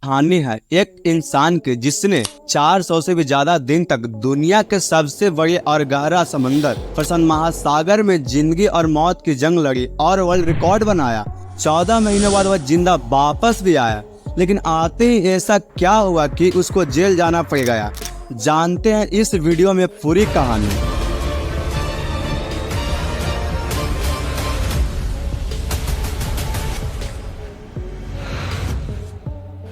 कहानी है एक इंसान की जिसने 400 से भी ज्यादा दिन तक दुनिया के सबसे बड़े और गहरा समंदर प्रशांत महासागर में जिंदगी और मौत की जंग लड़ी और वर्ल्ड रिकॉर्ड बनाया। 14 महीनों बाद वह जिंदा वापस भी आया, लेकिन आते ही ऐसा क्या हुआ कि उसको जेल जाना पड़ गया। जानते हैं इस वीडियो में पूरी कहानी।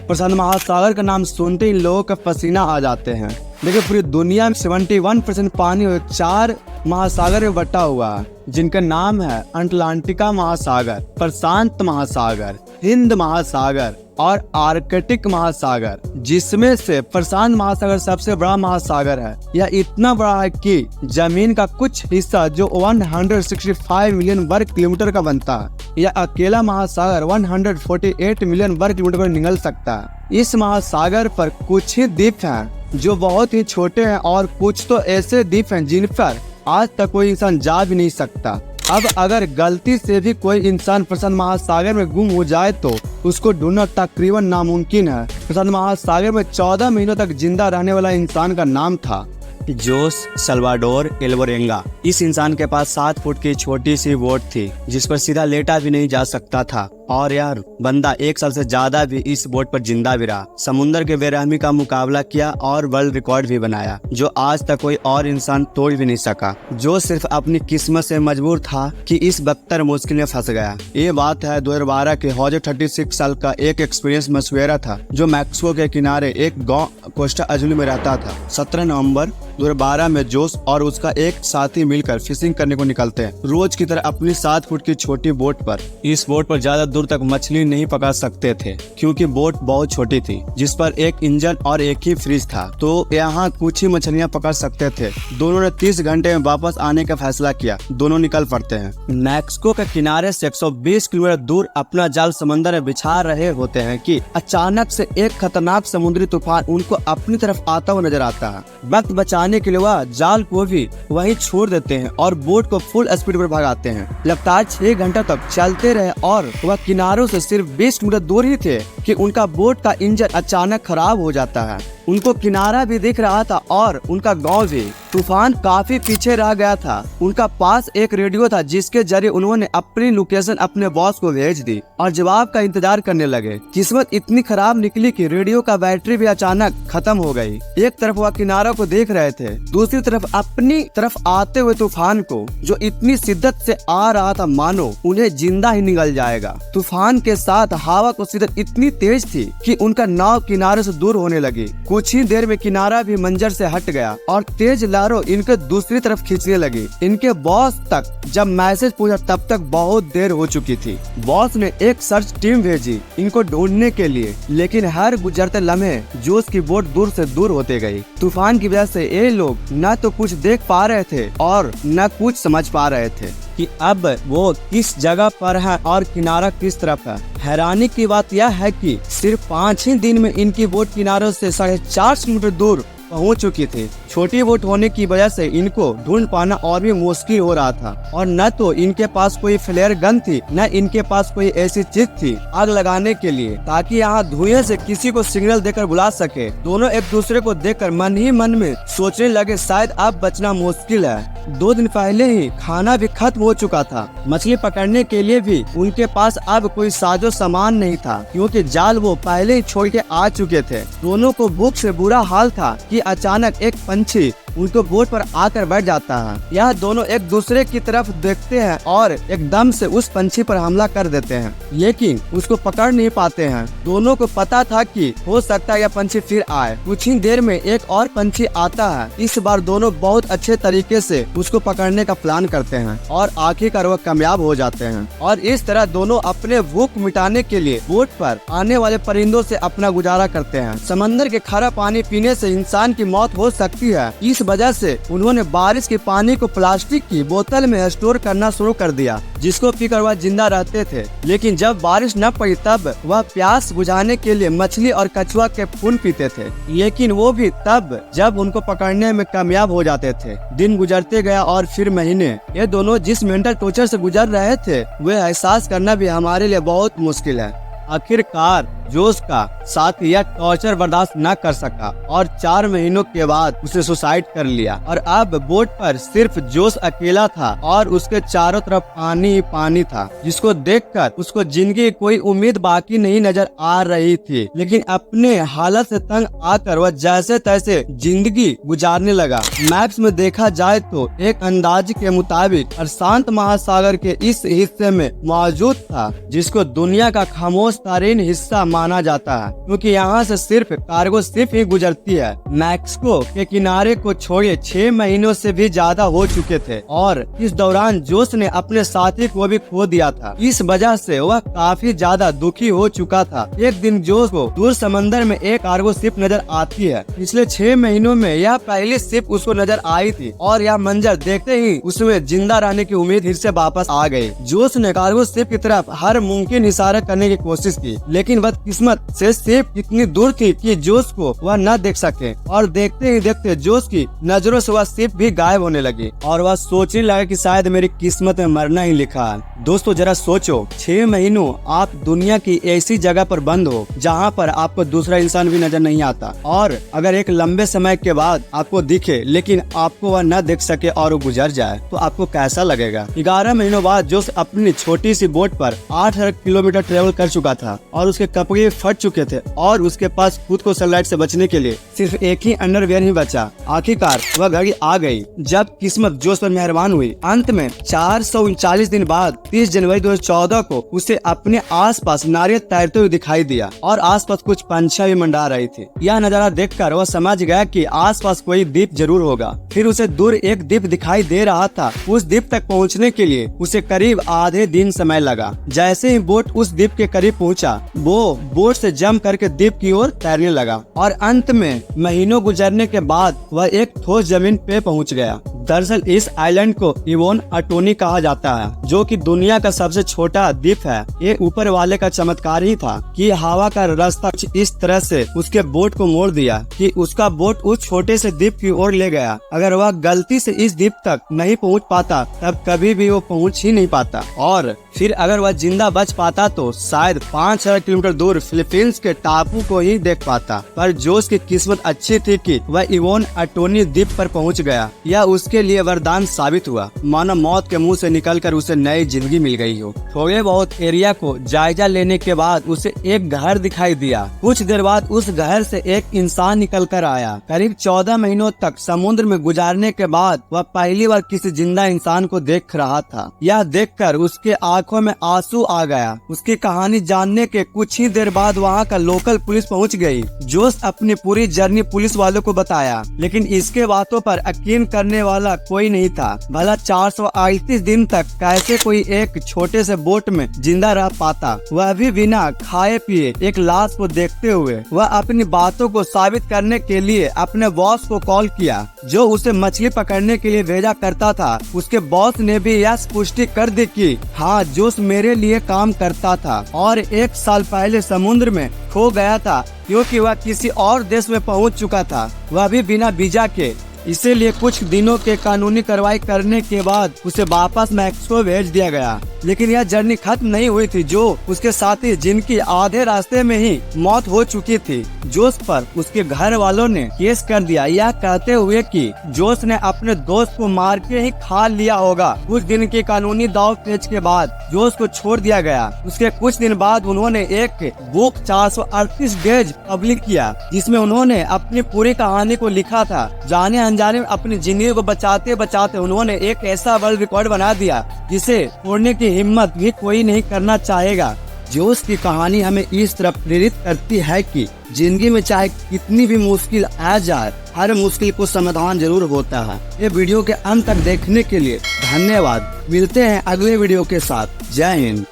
प्रशांत महासागर का नाम सुनते ही लोगों का पसीना आ जाते हैं। देखिए पूरी दुनिया में 71% पानी और 4 महासागर में बटा हुआ है, जिनका नाम है अटलांटिका महासागर, प्रशांत महासागर, हिंद महासागर और आर्कटिक महासागर, जिसमें से प्रशांत महासागर सबसे बड़ा महासागर है। यह इतना बड़ा है कि जमीन का कुछ हिस्सा जो 165 मिलियन वर्ग किलोमीटर का बनता है, यह अकेला महासागर 148 मिलियन वर्ग किलोमीटर पर निगल सकता है। इस महासागर पर कुछ ही द्वीप हैं जो बहुत ही छोटे हैं और कुछ तो ऐसे द्वीप हैं जिन पर आज तक कोई इंसान जा भी नहीं सकता। अब अगर गलती से भी कोई इंसान प्रशांत महासागर में गुम हो जाए तो उसको ढूंढना तकरीबन नामुमकिन है। प्रशांत महासागर में 14 महीनों तक जिंदा रहने वाला इंसान का नाम था जोस सल्वाडोर एल्वरेंगा। इस इंसान के पास 7 फुट की छोटी सी बोट थी जिस पर सीधा लेटा भी नहीं जा सकता था, और यार बंदा 1 साल से ज्यादा भी इस बोट पर जिंदा भी रहा। समुद्र के बेरहमी का मुकाबला किया और वर्ल्ड रिकॉर्ड भी बनाया जो आज तक कोई और इंसान तोड़ भी नहीं सका। जो सिर्फ अपनी किस्मत से मजबूर था कि इस बदतर मुश्किल में फंस गया। ये बात है 2012 के हौजे 36 साल का एक एक्सपीरियंस मशवेरा था जो मैक्सिको के किनारे एक गाँव कोस्टा अजुली में रहता था। 17 नवम्बर 2012 में जोस और उसका एक साथी मिलकर फिशिंग करने को निकलते हैं। रोज की तरह अपनी 7 फुट की छोटी बोट पर। इस बोट पर ज्यादा दूर तक मछली नहीं पकड़ सकते थे क्योंकि बोट बहुत छोटी थी, जिस पर एक इंजन और एक ही फ्रिज था, तो यहाँ कुछ ही मछलियाँ पकड़ सकते थे। दोनों ने 30 घंटे में वापस आने का फैसला किया। दोनों निकल पड़ते हैं। मैक्सिको के किनारे से 120 किलोमीटर दूर अपना जाल समंदर में बिछा रहे होते हैं कि अचानक से एक खतरनाक समुद्री तूफान उनको अपनी तरफ आता हुआ नजर आता है। वक्त बचाने के लिए वह जाल को भी वहीं छोड़ देते हैं और बोट को फुल स्पीड पर भगाते हैं। लगातार 6 घंटा तक चलते रहे और वह किनारों से सिर्फ 20 किलोमीटर दूर ही थे कि उनका बोट का इंजन अचानक खराब हो जाता है। उनको किनारा भी दिख रहा था और उनका गांव भी। तूफान काफी पीछे रह गया था। उनका पास एक रेडियो था जिसके जरिए उन्होंने अपनी लोकेशन अपने बॉस को भेज दी और जवाब का इंतजार करने लगे। किस्मत इतनी खराब निकली कि रेडियो का बैटरी भी अचानक खत्म हो गई। एक तरफ वह किनारा को देख रहे थे, दूसरी तरफ अपनी तरफ आते हुए तूफान को, जो इतनी शिद्दत से आ रहा था मानो उन्हें जिंदा ही निगल जाएगा। तूफान के साथ हवा की शिद्दत इतनी तेज थी कि उनका नाव किनारे से दूर होने लगी। कुछ ही देर में किनारा भी मंजर से हट गया और तेज लहरों इनके दूसरी तरफ खींचने लगी। इनके बॉस तक जब मैसेज पहुंचा तब तक बहुत देर हो चुकी थी। बॉस ने एक सर्च टीम भेजी इनको ढूंढने के लिए, लेकिन हर गुजरते लम्हे जोस की बोट दूर से दूर होते गई। तूफान की वजह से ये लोग न तो कुछ देख पा रहे थे और न कुछ समझ पा रहे थे कि अब वो किस जगह पर है और किनारा किस तरफ है। हैरानी की बात यह है कि सिर्फ 5 ही दिन में इनकी बोट किनारों से 4.5 किलोमीटर दूर पहुंच चुकी थी। छोटी बोट होने की वजह से इनको ढूंढ पाना और भी मुश्किल हो रहा था, और न तो इनके पास कोई फ्लेयर गन थी न इनके पास कोई ऐसी चीज थी आग लगाने के लिए ताकि यहाँ धुएं से किसी को सिग्नल देकर बुला सके। दोनों एक दूसरे को देखकर मन ही मन में सोचने लगे शायद अब बचना मुश्किल है। 2 दिन पहले ही खाना भी खत्म हो चुका था। मछली पकड़ने के लिए भी उनके पास अब कोई साजो सामान नहीं था क्योंकि जाल वो पहले ही छोड़ के आ चुके थे। दोनों को भूख से बुरा हाल था कि अचानक एक पंछी उनको बोट पर आकर बैठ जाता है। यह दोनों एक दूसरे की तरफ देखते हैं और एकदम से उस पंछी पर हमला कर देते हैं, लेकिन उसको पकड़ नहीं पाते हैं। दोनों को पता था कि हो सकता है यह पंछी फिर आए। कुछ ही देर में एक और पंछी आता है। इस बार दोनों बहुत अच्छे तरीके से उसको पकड़ने का प्लान करते हैं और आखिरकार वह कामयाब हो जाते हैं। और इस तरह दोनों अपने भूख मिटाने के लिए बोट पर आने वाले परिंदों से अपना गुजारा करते हैं। समंदर के खारा पानी पीने से इंसान की मौत हो सकती है। इस वजह से उन्होंने बारिश के पानी को प्लास्टिक की बोतल में स्टोर करना शुरू कर दिया जिसको पीकर वह जिंदा रहते थे। लेकिन जब बारिश न पड़ी तब वह प्यास बुझाने के लिए मछली और कछुआ के खून पीते थे, लेकिन वो भी तब जब उनको पकड़ने में कामयाब हो जाते थे। दिन गुजरते गया और फिर महीने। ये दोनों जिस मेंटल टॉर्चर से गुजर रहे थे वे एहसास करना भी हमारे लिए बहुत मुश्किल है। आखिरकार जोश का साथ यह टॉर्चर बर्दाश्त न कर सका और 4 महीनों के बाद उसे सुसाइड कर लिया। और अब बोट पर सिर्फ जोश अकेला था और उसके चारों तरफ पानी ही पानी था, जिसको देखकर उसको जिंदगी की कोई उम्मीद बाकी नहीं नजर आ रही थी। लेकिन अपने हालत से तंग आकर वह जैसे तैसे जिंदगी गुजारने लगा। मैप्स में देखा जाए तो एक अंदाज के मुताबिक प्रशांत महासागर के इस हिस्से में मौजूद था, जिसको दुनिया का खामोश तरीन हिस्सा माना जाता है, क्योंकि यहाँ से सिर्फ कार्गो शिप ही गुजरती है। मैक्सिको के किनारे को छोड़े 6 महीनों से भी ज्यादा हो चुके थे और इस दौरान जोश ने अपने साथी को भी खो दिया था। इस वजह से वह काफी ज्यादा दुखी हो चुका था। एक दिन जोश को दूर समंदर में एक कार्गो शिप नजर आती है। पिछले 6 महीनों में यह पहली शिप उसको नजर आई थी और यह मंजर देखते ही उसमें जिंदा रहने की उम्मीद फिर से वापस आ गई। जोश ने कार्गो शिप की तरफ हर मुमकिन इशारा करने की कोशिश की, लेकिन बदकिस्मत से शिप इतनी दूर थी कि जोश को वह न देख सके और देखते ही देखते जोश की नजरों से वह शिप भी गायब होने लगी और वह सोचने लगा कि शायद मेरी किस्मत में मरना ही लिखा है। दोस्तों जरा सोचो, 6 महीनों आप दुनिया की ऐसी जगह पर बंद हो जहाँ पर आपको दूसरा इंसान भी नजर नहीं आता, और अगर एक लंबे समय के बाद आपको दिखे लेकिन आपको वह न देख सके और वो गुजर जाए तो आपको कैसा लगेगा। 11 महीनों बाद जोश अपनी छोटी सी बोट पर 8,000 किलोमीटर ट्रेवल कर चुका था और उसके कपड़े फट चुके थे और उसके पास खुद को सनलाइट से बचने के लिए सिर्फ एक ही अंडरवियर ही बचा। आखिरकार वह घड़ी आ गई जब किस्मत जोश पर मेहरबान हुई। अंत में 439 दिन बाद 30 जनवरी 2014 को उसे अपने आसपास नारियल तैरते हुए दिखाई दिया और आसपास कुछ पंछियां भी मंडरा रही थी। यह नजारा देखकर वह समझ गया कि आसपास कोई द्वीप जरूर होगा। फिर उसे दूर एक द्वीप दिखाई दे रहा था। उस द्वीप तक पहुंचने के लिए उसे करीब आधे दिन समय लगा। जैसे ही बोट उस द्वीप के करीब पहुंचा, वो बोट से जंप करके द्वीप की ओर तैरने लगा और अंत में महीनों गुजरने के बाद वह एक ठोस जमीन पे पहुंच गया। दरअसल इस आइलैंड को इवोन अटोनी कहा जाता है, जो कि दुनिया का सबसे छोटा द्वीप है। ये ऊपर वाले का चमत्कार ही था कि हवा का रास्ता इस तरह से उसके बोट को मोड़ दिया कि उसका बोट उस छोटे से द्वीप की ओर ले गया। अगर वह गलती से इस द्वीप तक नहीं पहुंच पाता तब कभी भी वो पहुंच ही नहीं पाता, और फिर अगर वह जिंदा बच पाता तो शायद 5,000 किलोमीटर दूर फिलीपींस के टापू को ही देख पाता। पर जोश की किस्मत अच्छी थी कि वह इवोन अटोनी द्वीप पर पहुंच गया। यह उसके लिए वरदान साबित हुआ, मानो मौत के मुंह से निकलकर उसे नई जिंदगी मिल गई हो। थोड़े बहुत एरिया को जायजा लेने के बाद उसे एक घर दिखाई दिया। कुछ देर बाद उस घर से एक इंसान निकल कर आया। करीब 14 महीनों तक समुद्र में गुजारने के बाद वह पहली बार किसी जिंदा इंसान को देख रहा था। यह देखकर उसके आंखों में आंसू आ गया। उसकी कहानी जानने के कुछ ही देर बाद वहाँ का लोकल पुलिस पहुँच गयी। जोश अपनी पूरी जर्नी पुलिस वालों को बताया, लेकिन इसके बातों पर यकीन करने वाला कोई नहीं था। भला 438 दिन तक कैसे कोई एक छोटे से बोट में जिंदा रह पाता, वह भी बिना खाए पिए एक लाश को देखते हुए। वह अपनी बातों को साबित करने के लिए अपने बॉस को कॉल किया, जो उसे मछली पकड़ने के लिए भेजा करता था। उसके बॉस ने भी यह पुष्टि कर दी कि हाँ, जोश मेरे लिए काम करता था और 1 साल पहले समुद्र में खो गया था क्योंकि वह किसी और देश में पहुंच चुका था, वह भी बिना वीजा के। इसीलिए कुछ दिनों के कानूनी कार्रवाई करने के बाद उसे वापस मैक्सिको भेज दिया गया। लेकिन यह जर्नी खत्म नहीं हुई थी। जो उसके साथी जिनकी आधे रास्ते में ही मौत हो चुकी थी, जोश पर उसके घर वालों ने केस कर दिया, यह कहते हुए कि जोश ने अपने दोस्त को मार के ही खा लिया होगा। कुछ दिन के कानूनी दाव पेच के बाद जोश को छोड़ दिया गया। उसके कुछ दिन बाद उन्होंने एक बुक 438 डेज पब्लिक किया, जिसमें उन्होंने अपनी पूरी कहानी को लिखा था। जाने अनजाने में अपनी जिंदगी को बचाते बचाते उन्होंने एक ऐसा वर्ल्ड रिकॉर्ड बना दिया जिसे तोड़ने की हिम्मत भी कोई नहीं करना चाहेगा। जोश की कहानी हमें इस तरफ प्रेरित करती है कि जिंदगी में चाहे कितनी भी मुश्किल आ जाए, हर मुश्किल को समाधान जरूर होता है। ये वीडियो के अंत तक देखने के लिए धन्यवाद। मिलते हैं अगले वीडियो के साथ। जय हिंद।